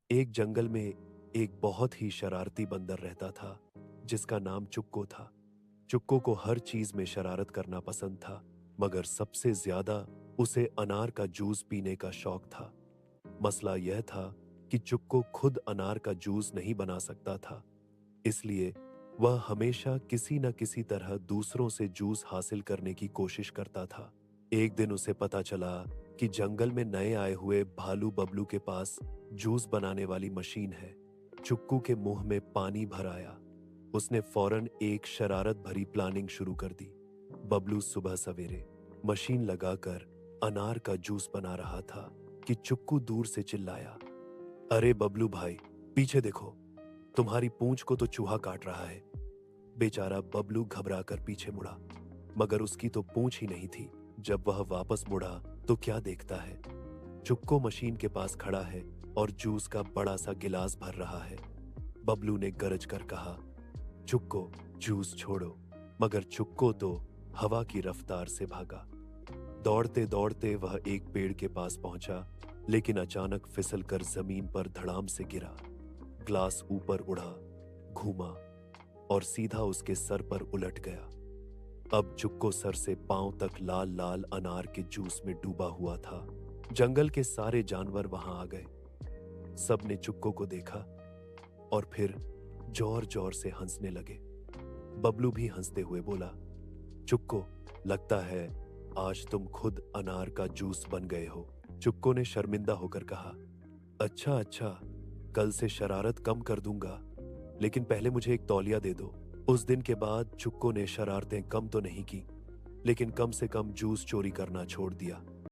एक जंगल में एक बहुत ही शरारती बंदर रहता था जिसका नाम चुक्को था। चुक्को को हर चीज में शरारत करना पसंद था, मगर सबसे ज्यादा उसे अनार का जूस पीने का शौक था। मसला यह था कि चुक्को खुद अनार का जूस नहीं बना सकता था, इसलिए वह हमेशा किसी न किसी तरह दूसरों से जूस हासिल करने की कोशिश करता था। एक दिन उसे पता चला कि जंगल में नए आए हुए भालू बबलू के पास जूस बनाने वाली मशीन है। चुक्कू के मुंह में पानी भर आया। उसने फौरन एक शरारत भरी प्लानिंग शुरू कर दी। बबलू सुबह सवेरे मशीन लगाकर अनार का जूस बना रहा था कि चुक्कू दूर से चिल्लाया, अरे बबलू भाई, पीछे देखो, तुम्हारी पूंछ को तो चूहा काट रहा है। बेचारा बबलू घबरा कर पीछे मुड़ा, मगर उसकी तो पूंछ ही नहीं थी। जब वह वापस मुड़ा तो क्या देखता है, चुक्को मशीन के पास खड़ा है और जूस का बड़ा सा गिलास भर रहा है। बबलू ने गरज कर कहा, चुक्को, जूस छोड़ो। मगर चुक्को तो हवा की रफ्तार से भागा। दौड़ते दौड़ते वह एक पेड़ के पास पहुंचा, लेकिन अचानक फिसल कर जमीन पर धड़ाम से गिरा। ग्लास ऊपर उड़ा, घूमा और सीधा उसके सर पर उलट गया। अब चुक्को सर से पांव तक लाल लाल अनार के जूस में डूबा हुआ था। जंगल के सारे जानवर वहां आ गए। सबने चुक्को को देखा और फिर जोर जोर से हंसने लगे। बबलू भी हंसते हुए बोला, चुक्को, लगता है आज तुम खुद अनार का जूस बन गए हो। चुक्को ने शर्मिंदा होकर कहा, अच्छा अच्छा, कल से शरारत कम कर दूंगा, लेकिन पहले मुझे एक तौलिया दे दो। उस दिन के बाद चुक्को ने शरारतें कम तो नहीं की, लेकिन कम से कम जूस चोरी करना छोड़ दिया।